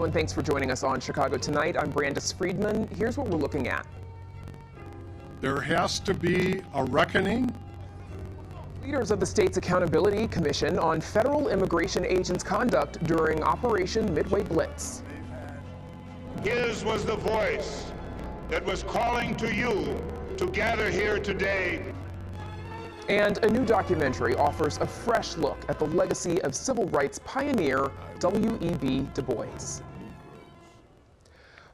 and thanks for joining us on Chicago Tonight. I'm Brandis Friedman. Here's what we're looking at. There has to be a reckoning. Leaders of the state's Accountability Commission on federal immigration agents' conduct during Operation Midway Blitz. His was the voice that was calling to you to gather here today. And a new documentary offers a fresh look at the legacy of civil rights pioneer W.E.B. Du Bois.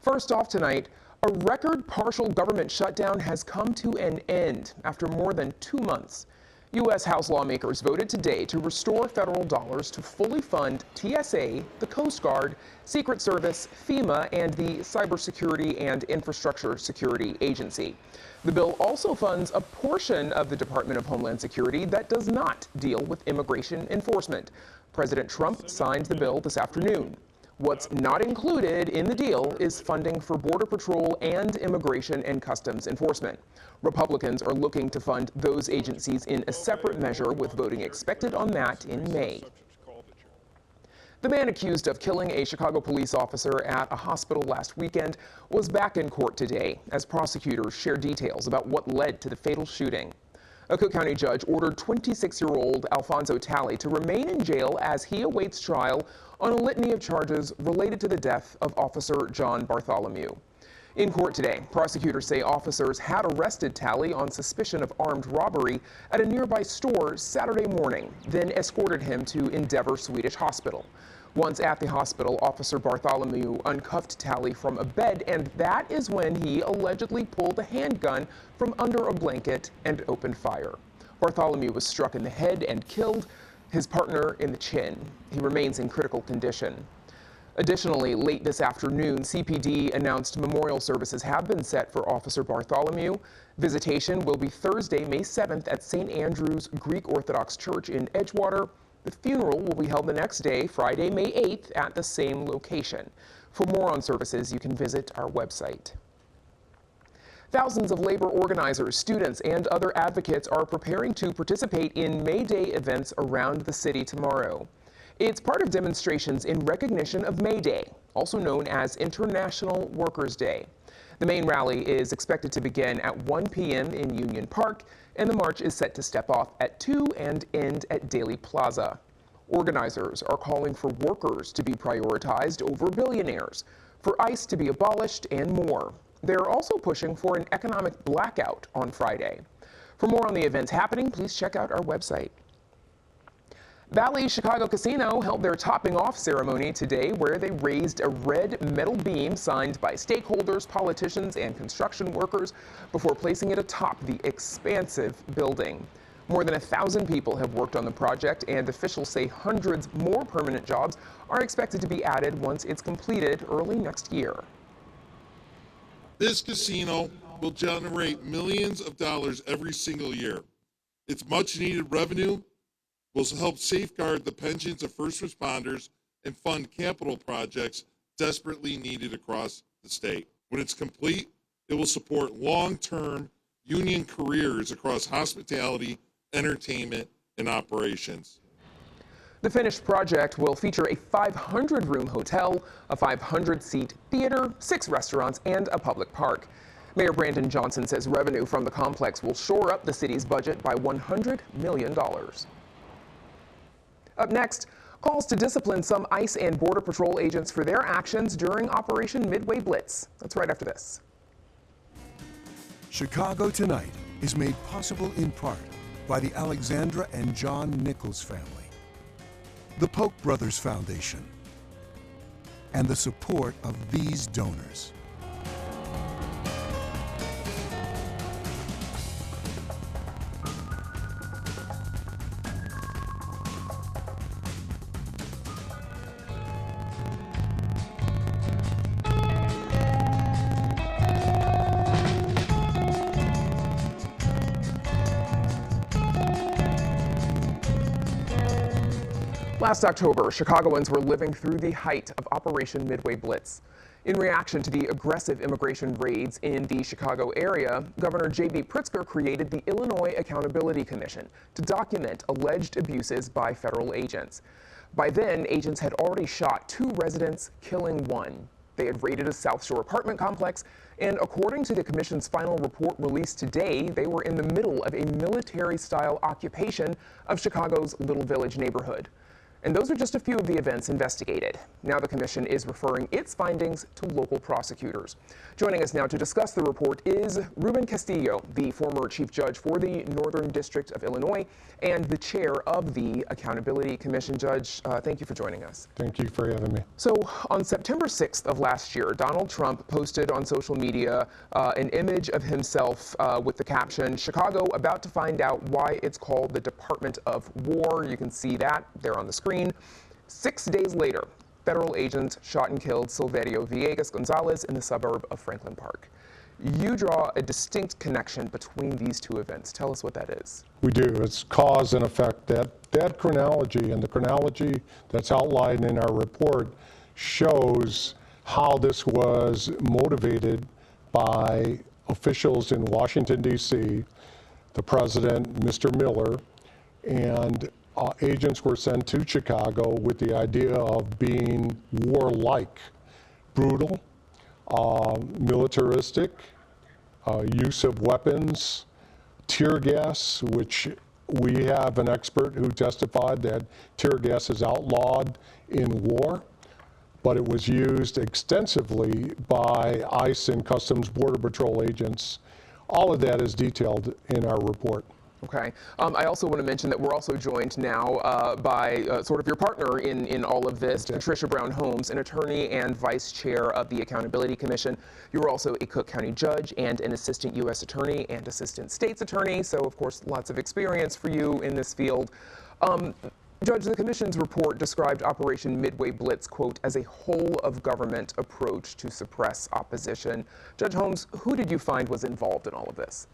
First off tonight, a record partial government shutdown has come to an end after more than 2 months. U.S. House lawmakers voted today to restore federal dollars to fully fund TSA, the Coast Guard, Secret Service, FEMA, and the Cybersecurity and Infrastructure Security Agency. The bill also funds a portion of the Department of Homeland Security that does not deal with immigration enforcement. President Trump signed the bill this afternoon. What's not included in the deal is funding for Border Patrol and Immigration and Customs Enforcement. Republicans are looking to fund those agencies in a separate measure, with voting expected on that in May. The man accused of killing a Chicago police officer at a hospital last weekend was back in court today as prosecutors share details about what led to the fatal shooting. A Cook County judge ordered 26-year-old Alfonso Talley to remain in jail as he awaits trial on a litany of charges related to the death of Officer John Bartholomew. In court today, prosecutors say officers had arrested Talley on suspicion of armed robbery at a nearby store Saturday morning, then escorted him to Endeavor Swedish Hospital. Once at the hospital, Officer Bartholomew uncuffed Talley from a bed, and that is when he allegedly pulled a handgun from under a blanket and opened fire. Bartholomew was struck in the head and killed, his partner in the chin. He remains in critical condition. Additionally, late this afternoon, CPD announced memorial services have been set for Officer Bartholomew. Visitation will be Thursday, May 7th at St. Andrew's Greek Orthodox Church in Edgewater. The funeral will be held the next day, Friday, May 8th, at the same location. For more on services, you can visit our website. Thousands of labor organizers, students, and other advocates are preparing to participate in May Day events around the city tomorrow. It's part of demonstrations in recognition of May Day, also known as International Workers' Day. The main rally is expected to begin at 1 p.m. in Union Park, and the march is set to step off at 2 and end at Daly Plaza. Organizers are calling for workers to be prioritized over billionaires, for ICE to be abolished, and more. They're also pushing for an economic blackout on Friday. For more on the events happening, please check out our website. Valley Chicago Casino held their topping off ceremony today, where they raised a red metal beam signed by stakeholders, politicians, and construction workers before placing it atop the expansive building. More than 1,000 people have worked on the project, and officials say hundreds more permanent jobs are expected to be added once it's completed early next year. This casino will generate millions of dollars every single year. Its much needed revenue will help safeguard the pensions of first responders and fund capital projects desperately needed across the state. When it's complete, it will support long-term union careers across hospitality, entertainment, and operations. The finished project will feature a 500-room hotel, a 500-seat theater, 6 restaurants, and a public park. Mayor Brandon Johnson says revenue from the complex will shore up the city's budget by $100 million. Up next, calls to discipline some ICE and Border Patrol agents for their actions during Operation Midway Blitz. That's right after this. Chicago Tonight is made possible in part by the Alexandra and John Nichols family, the Polk Brothers Foundation, and the support of these donors. Last October, Chicagoans were living through the height of Operation Midway Blitz. In reaction to the aggressive immigration raids in the Chicago area, Governor J.B. Pritzker created the Illinois Accountability Commission to document alleged abuses by federal agents. By then, agents had already shot 2 residents, killing 1. They had raided a South Shore apartment complex, and according to the commission's final report released today, they were in the middle of a military-style occupation of Chicago's Little Village neighborhood. And those are just a few of the events investigated. Now the commission is referring its findings to local prosecutors. Joining us now to discuss the report is Ruben Castillo, the former chief judge for the Northern District of Illinois and the chair of the Accountability Commission. Judge, thank you for joining us. Thank you for having me. So on September 6th of last year, Donald Trump posted on social media an image of himself with the caption, "Chicago about to find out why it's called the Department of War." You can see that there on the screen. 6 days later, federal agents shot and killed Silverio Villegas Gonzalez in the suburb of Franklin Park. You draw a distinct connection between these two events. Tell us what that is. We do. It's cause and effect. That chronology and the chronology that's outlined in our report shows how this was motivated by officials in Washington, D.C., the president, Mr. Miller, and agents were sent to Chicago with the idea of being warlike, brutal, militaristic, use of weapons, tear gas, which we have an expert who testified that tear gas is outlawed in war, but it was used extensively by ICE and Customs Border Patrol agents. All of that is detailed in our report. Okay. I also want to mention that we're also joined now by sort of your partner in all of this, Okay. Patricia Brown Holmes, an attorney and vice chair of the Accountability Commission. You were also a Cook County judge and an assistant U.S. attorney and assistant state's attorney, so of course lots of experience for you in this field. Judge, the commission's report described Operation Midway Blitz, quote, as a whole-of-government approach to suppress opposition. Judge Holmes, who did you find was involved in all of this?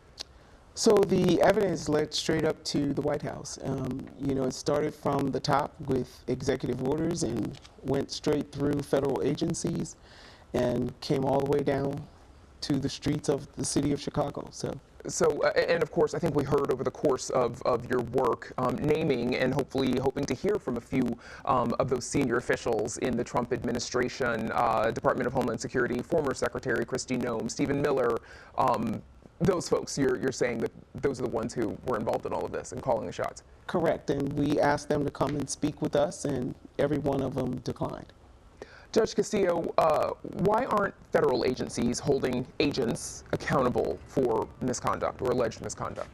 So the evidence led straight up to the White House. It started from the top with executive orders and went straight through federal agencies and came all the way down to the streets of the city of Chicago. And of course, I think we heard over the course of your work naming and hopefully hoping to hear from a few of those senior officials in the Trump administration, Department of Homeland Security, former Secretary Kristi Noem, Stephen Miller, those folks, you're saying that those are the ones who were involved in all of this and calling the shots. Correct, and we asked them to come and speak with us, and every one of them declined. Judge Castillo, why aren't federal agencies holding agents accountable for misconduct or alleged misconduct?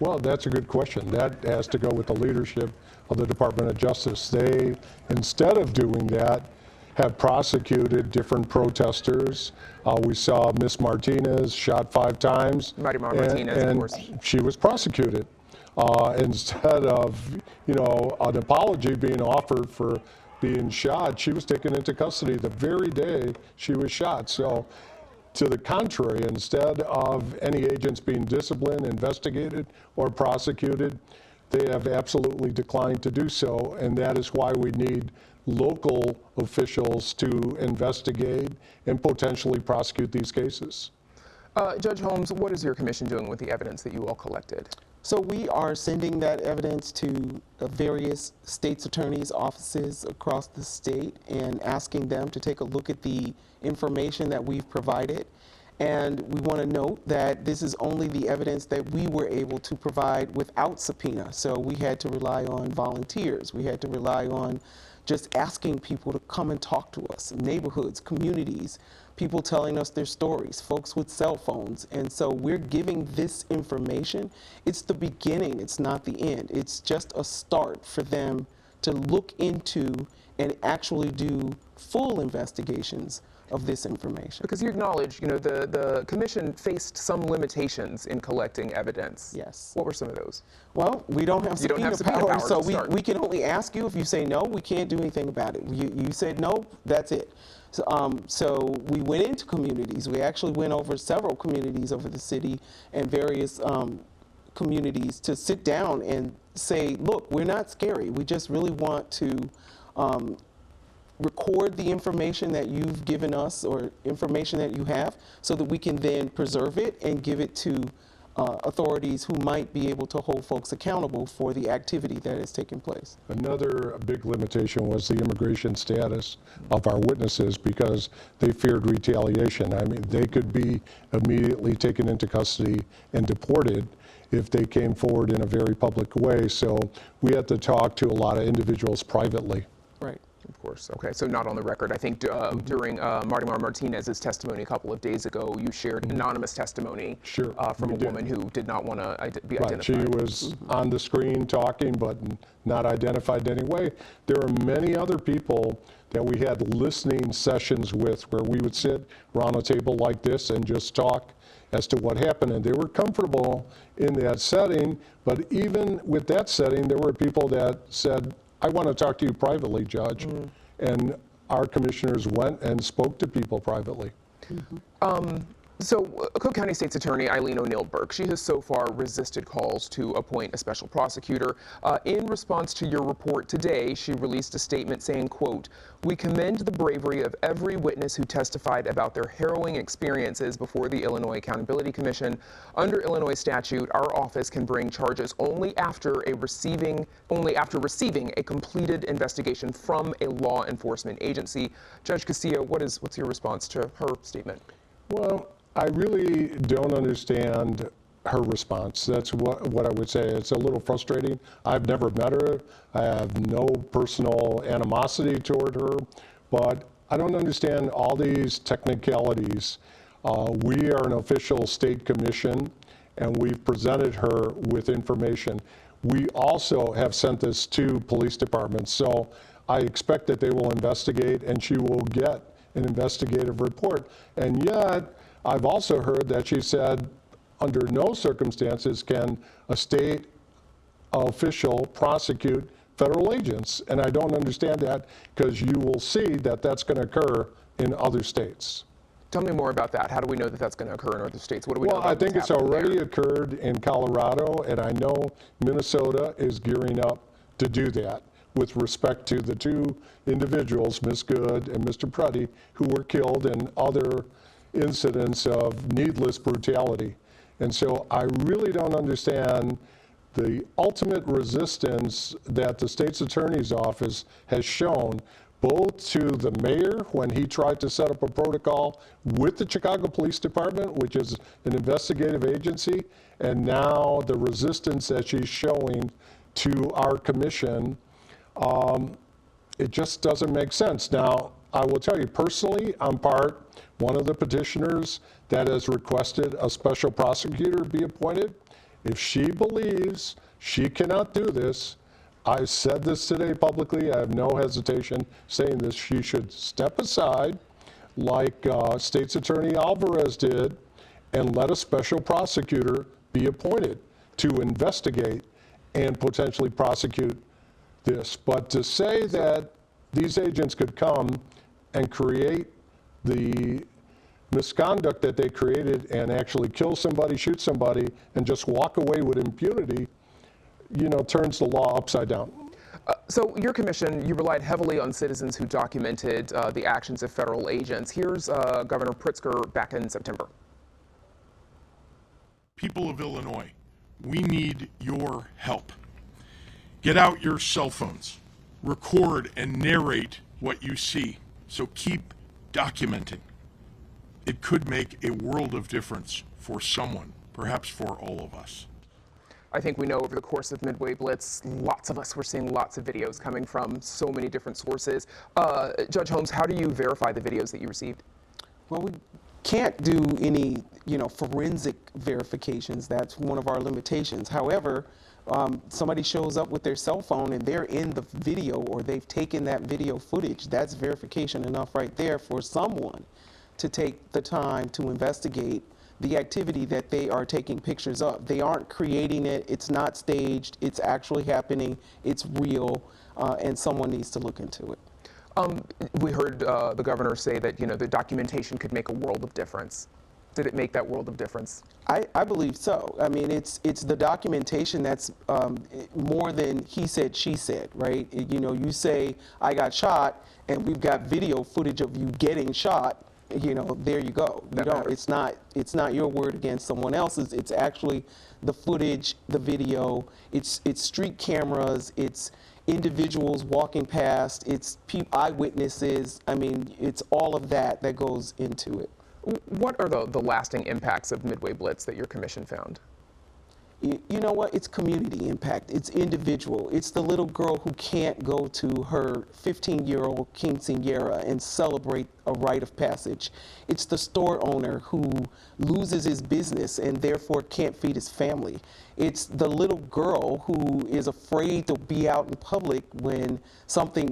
Well, that's a good question. That has to go with the leadership of the Department of Justice. They, instead of doing that, have prosecuted different protesters. We saw Miss Martinez shot 5 times. Marimar Martinez, and of course. She was prosecuted. Instead of, an apology being offered for being shot, she was taken into custody the very day she was shot. So, to the contrary, instead of any agents being disciplined, investigated, or prosecuted, they have absolutely declined to do so, and that is why we need local officials to investigate and potentially prosecute these cases. Judge Holmes, what is your commission doing with the evidence that you all collected? So we are sending that evidence to various state's attorneys' offices across the state and asking them to take a look at the information that we've provided. And we want to note that this is only the evidence that we were able to provide without subpoena. So we had to rely on volunteers. We had to rely on just asking people to come and talk to us, neighborhoods, communities, people telling us their stories, folks with cell phones. And so we're giving this information. It's the beginning, it's not the end. It's just a start for them to look into and actually do full investigations of this information. Because you acknowledge, the commission faced some limitations in collecting evidence. Yes. What were some of those? Well, we don't have subpoena power, so to start. we can only ask you. If you say no, we can't do anything about it. You said no, that's it. So we went into communities. We actually went over several communities over the city and various communities to sit down and say, look, we're not scary. We just really want to record the information that you've given us or information that you have so that we can then preserve it and give it to authorities who might be able to hold folks accountable for the activity that is taking place. Another big limitation was the immigration status of our witnesses because they feared retaliation. I mean, they could be immediately taken into custody and deported if they came forward in a very public way. So we had to talk to a lot of individuals privately. Right. Of course. Okay, so not on the record. I think during Martimar Martinez's testimony a couple of days ago, you shared anonymous testimony from a woman who did not want to be Right. identified. She was on the screen talking, but not identified in any way. There are many other people that we had listening sessions with where we would sit around a table like this and just talk as to what happened. And they were comfortable in that setting, but even with that setting, there were people that said, I want to talk to you privately, Judge. And our commissioners went and spoke to people privately. So Cook County State's Attorney Eileen O'Neill Burke, she has so far resisted calls to appoint a special prosecutor. In response to your report today, she released a statement saying, quote, "We commend the bravery of every witness who testified about their harrowing experiences before the Illinois Accountability Commission. Under Illinois statute, our office can bring charges only after receiving a completed investigation from a law enforcement agency." Judge Castillo, what's your response to her statement? Well, I really don't understand her response. That's what I would say. It's a little frustrating. I've never met her. I have no personal animosity toward her, but I don't understand all these technicalities. We are an official state commission, and we've presented her with information. We also have sent this to police departments, so I expect that they will investigate, and she will get an investigative report. And yet, I've also heard that she said, under no circumstances can a state official prosecute federal agents. And I don't understand that because you will see that that's going to occur in other states. Tell me more about that. How do we know that that's going to occur in other states? What do we know Well, about I think what's it's happening already there? occurred in Colorado, and I know Minnesota is gearing up to do that with respect to the two individuals, Ms. Good and Mr. Pruddy, who were killed in other incidents of needless brutality. And so I really don't understand the ultimate resistance that the state's attorney's office has shown, both to the mayor when he tried to set up a protocol with the Chicago Police Department, which is an investigative agency, and now the resistance that she's showing to our commission. It just doesn't make sense. Now, I will tell you personally, I'm one of the petitioners that has requested a special prosecutor be appointed. If she believes she cannot do this, I said this today publicly, I have no hesitation saying this, she should step aside like State's Attorney Alvarez did and let a special prosecutor be appointed to investigate and potentially prosecute this. But to say that these agents could come and create the misconduct that they created and actually kill somebody, shoot somebody, and just walk away with impunity, turns the law upside down. So your commission, you relied heavily on citizens who documented the actions of federal agents. Here's Governor Pritzker back in September. People of Illinois, we need your help. Get out your cell phones, record and narrate what you see, so keep documenting. It could make a world of difference for someone, perhaps for all of us. I think we know over the course of Midway Blitz, lots of us were seeing lots of videos coming from so many different sources. Judge Holmes, how do you verify the videos that you received? Well, we can't do any, forensic verifications. That's one of our limitations. However, somebody shows up with their cell phone and they're in the video or they've taken that video footage. That's verification enough right there for someone to take the time to investigate the activity that they are taking pictures of. They aren't creating it, it's not staged, it's actually happening, it's real, and someone needs to look into it. We heard the governor say that, the documentation could make a world of difference. Did it make that world of difference? I believe so. I mean, it's the documentation that's more than he said, she said, right? You say, I got shot, and we've got video footage of you getting shot. you know, there you go. You don't, it's not your word against someone else's. It's actually the footage, the video, it's street cameras, it's individuals walking past, it's eyewitnesses. I mean, it's all of that that goes into it. What are the lasting impacts of Midway Blitz that your commission found? You know what? It's community impact. It's individual. It's the little girl who can't go to her 15-year-old quinceañera and celebrate a rite of passage. It's the store owner who loses his business and therefore can't feed his family. It's the little girl who is afraid to be out in public when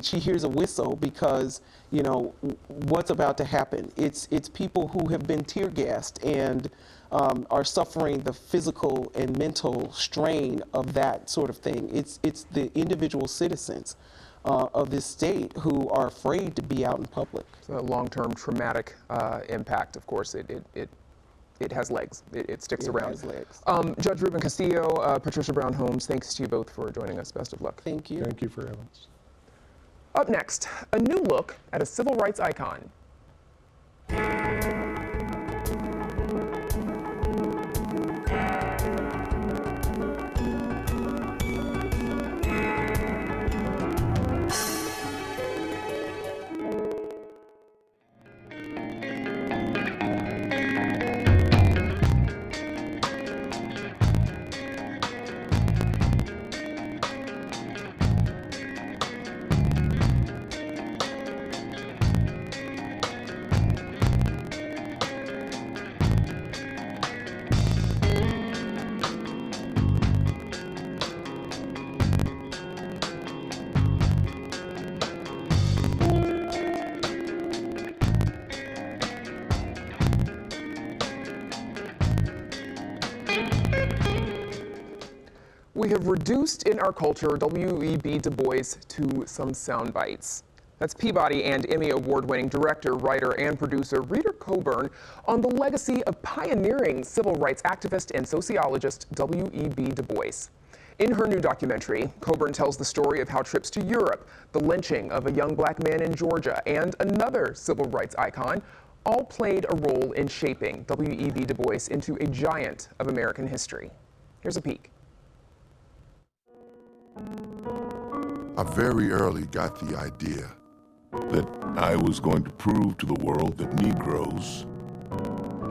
she hears a whistle because, you know, what's about to happen. It's people who have been tear gassed and are suffering the physical and mental strain of that sort of thing. It's the individual citizens of this state who are afraid to be out in public. So a long-term traumatic impact, of course, it has legs. It sticks around. Has legs. Judge Ruben Castillo, Patricia Brown Holmes, thanks to you both for joining us. Best of luck. Thank you. Thank you for having us. Up next, a new look at a civil rights icon. We have reduced in our culture W.E.B. Du Bois to some sound bites. That's Peabody and Emmy Award-winning director, writer, and producer Rita Coburn on the legacy of pioneering civil rights activist and sociologist W.E.B. Du Bois. In her new documentary, Coburn tells the story of how trips to Europe, the lynching of a young black man in Georgia, and another civil rights icon all played a role in shaping W.E.B. Du Bois into a giant of American history. Here's a peek. I very early got the idea that I was going to prove to the world that Negroes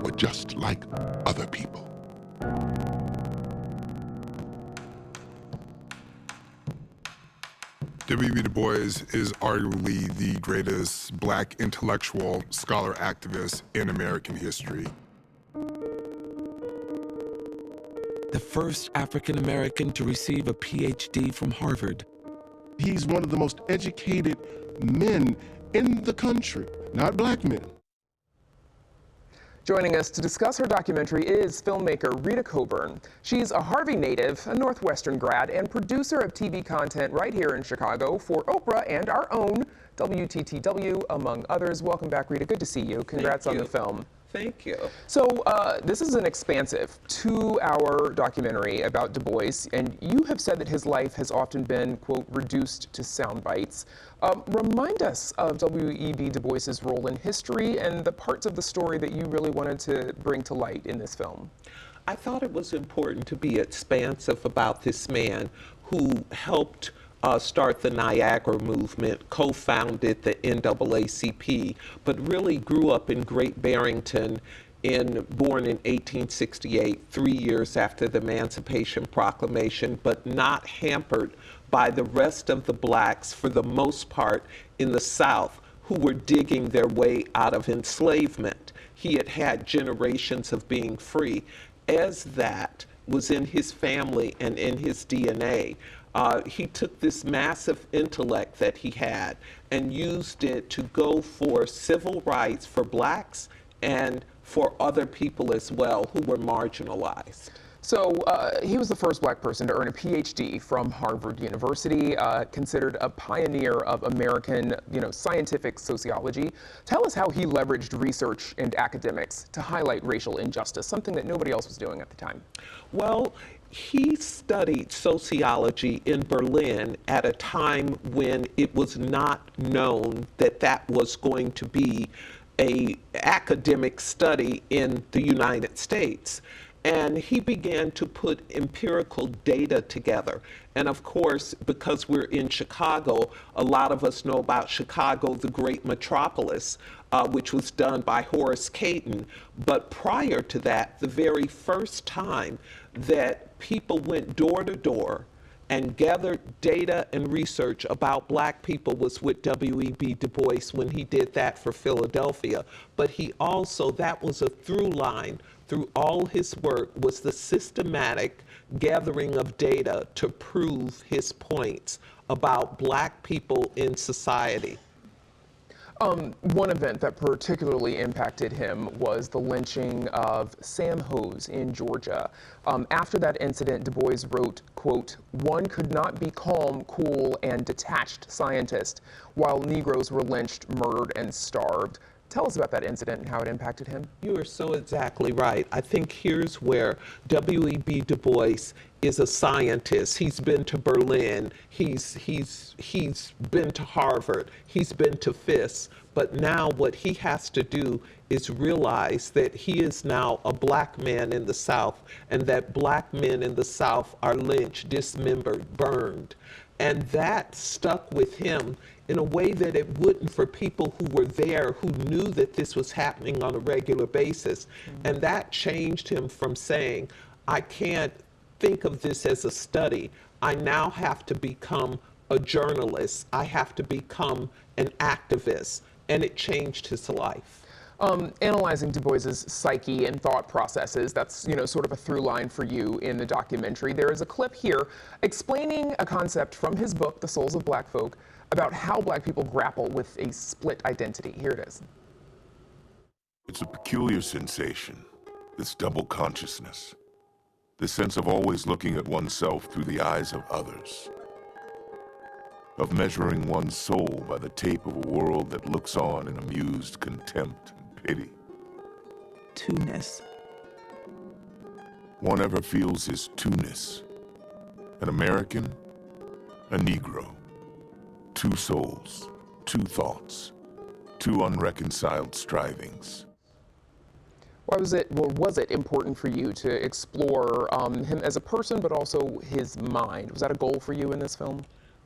were just like other people. W.E.B. Du Bois is arguably the greatest black intellectual scholar activist in American history. The first African American to receive a PhD from Harvard. He's one of the most educated men in the country, not black men. Joining us to discuss her documentary is filmmaker Rita Coburn. She's a Harvey native, a Northwestern grad, and producer of TV content right here in Chicago for Oprah and our own WTTW, among others. Welcome back, Rita. Good to see you. Congrats on the film. Thank you. So this is an expansive 2-hour documentary about Du Bois, and you have said that his life has often been, quote, reduced to sound bites. Remind us of W.E.B. Du Bois's role in history and the parts of the story that you really wanted to bring to light in this film. I thought it was important to be expansive about this man who helped start the Niagara movement, co-founded the NAACP, but really grew up in Great Barrington, born in 1868, 3 years after the Emancipation Proclamation, but not hampered by the rest of the blacks, for the most part, in the South, who were digging their way out of enslavement. He had had generations of being free. As that was in his family and in his DNA, he took this massive intellect that he had and used it to go for civil rights for blacks and for other people as well who were marginalized. So he was the first black person to earn a PhD from Harvard University, considered a pioneer of American, scientific sociology. Tell us how he leveraged research and academics to highlight racial injustice, something that nobody else was doing at the time. Well, he studied sociology in Berlin at a time when it was not known that that was going to be a academic study in the United States. And he began to put empirical data together. And of course, because we're in Chicago, a lot of us know about Chicago, the great metropolis, which was done by Horace Cayton. But prior to that, the very first time that people went door to door and gathered data and research about black people was with W.E.B. Du Bois when he did that for Philadelphia. But he also, that was a through line through all his work, was the systematic gathering of data to prove his points about black people in society. One event that particularly impacted him was the lynching of Sam Hose in Georgia. After that incident, Du Bois wrote, quote, "One could not be calm, cool, and detached scientist while Negroes were lynched, murdered, and starved." Tell us about that incident and how it impacted him. You are so exactly right. I think here's where W.E.B. Du Bois is a scientist. He's been to Berlin. He's been to Harvard. He's been to Fisk. But now what he has to do is realize that he is now a black man in the South, and that black men in the South are lynched, dismembered, burned. And that stuck with him in a way that it wouldn't for people who were there, who knew that this was happening on a regular basis. And that changed him from saying, I can't think of this as a study. I now have to become a journalist. I have to become an activist. And it changed his life. Analyzing Du Bois's psyche and thought processes, that's, sort of a through line for you in the documentary. There is a clip here explaining a concept from his book, The Souls of Black Folk, about how black people grapple with a split identity. Here it is. It's a peculiar sensation, this double consciousness, this sense of always looking at oneself through the eyes of others, of measuring one's soul by the tape of a world that looks on in amused contempt and pity. Two-ness. One ever feels his two-ness, an American, a Negro. Two souls, two thoughts, two unreconciled strivings. Why was it important for you to explore him as a person, but also his mind? Was that a goal for you in this film?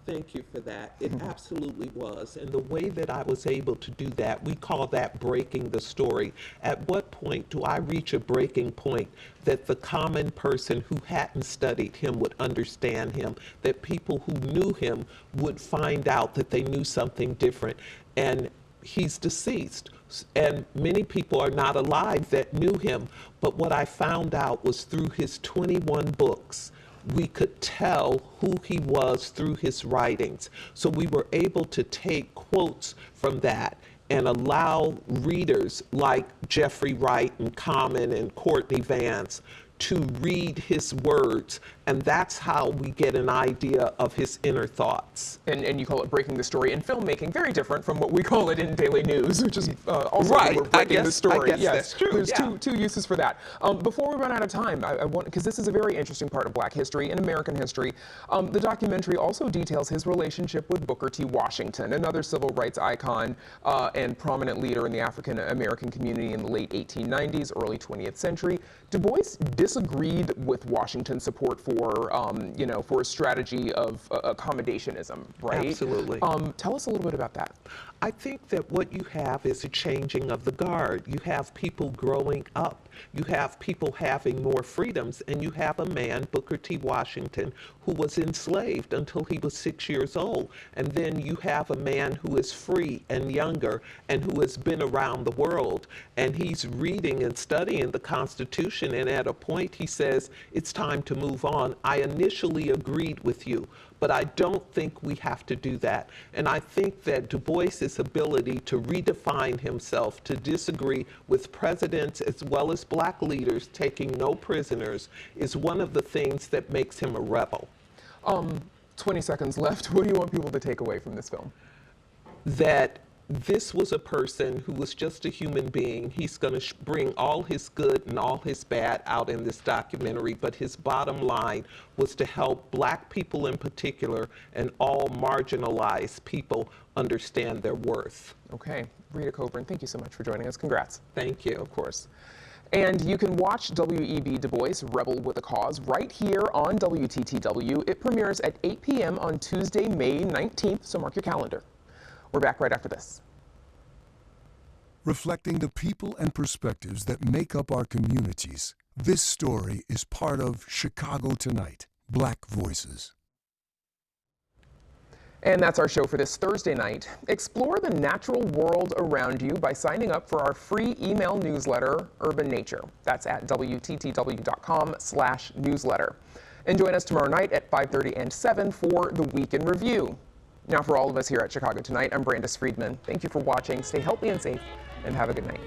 Thank you for that. It absolutely was. And the way that I was able to do that, we call that breaking the story. At what point do I reach a breaking point that the common person who hadn't studied him would understand him, that people who knew him would find out that they knew something different? And he's deceased. And many people are not alive that knew him. But what I found out was through his 21 books, we could tell who he was through his writings. So we were able to take quotes from that and allow readers like Jeffrey Wright and Common and Courtney Vance to read his words, and that's how we get an idea of his inner thoughts. And you call it breaking the story in filmmaking, very different from what we call it in daily news, which is also right. We're breaking the story. I guess that's true. There's two uses for that. Before we run out of time, I want, because this is a very interesting part of Black history and American history, the documentary also details his relationship with Booker T. Washington, another civil rights icon and prominent leader in the African American community in the late 1890s, early 20th century. Du Bois disagreed with Washington's support for, for a strategy of accommodationism, right? Absolutely. Tell us a little bit about that. I think that what you have is a changing of the guard. You have people growing up. You have people having more freedoms, and you have a man, Booker T. Washington, who was enslaved until he was 6 years old. And then you have a man who is free and younger and who has been around the world. And he's reading and studying the Constitution, and at a point he says, it's time to move on. I initially agreed with you, but I don't think we have to do that. And I think that Du Bois's ability to redefine himself, to disagree with presidents as well as black leaders taking no prisoners, is one of the things that makes him a rebel. 20 seconds left. What do you want people to take away from this film? That This was a person who was just a human being. He's going to bring all his good and all his bad out in this documentary, but his bottom line was to help Black people in particular and all marginalized people understand their worth. Okay, Rita Coburn, thank you so much for joining us. Congrats. Thank you. Of course. And you can watch W.E.B. Du Bois Rebel with a Cause right here on WTTW. It premieres at 8 p.m. on Tuesday, May 19th, so mark your calendar. We're back right after this. Reflecting the people and perspectives that make up our communities, this story is part of Chicago Tonight, Black Voices. And that's our show for this Thursday night. Explore the natural world around you by signing up for our free email newsletter, Urban Nature. That's at WTTW.com/newsletter. And join us tomorrow night at 5:30 and 7 for the Week in Review. Now, for all of us here at Chicago Tonight, I'm Brandis Friedman. Thank you for watching. Stay healthy and safe, and have a good night.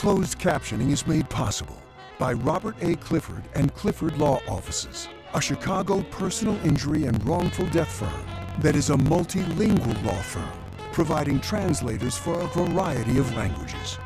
Closed captioning is made possible by Robert A. Clifford and Clifford Law Offices, a Chicago personal injury and wrongful death firm that is a multilingual law firm, providing translators for a variety of languages.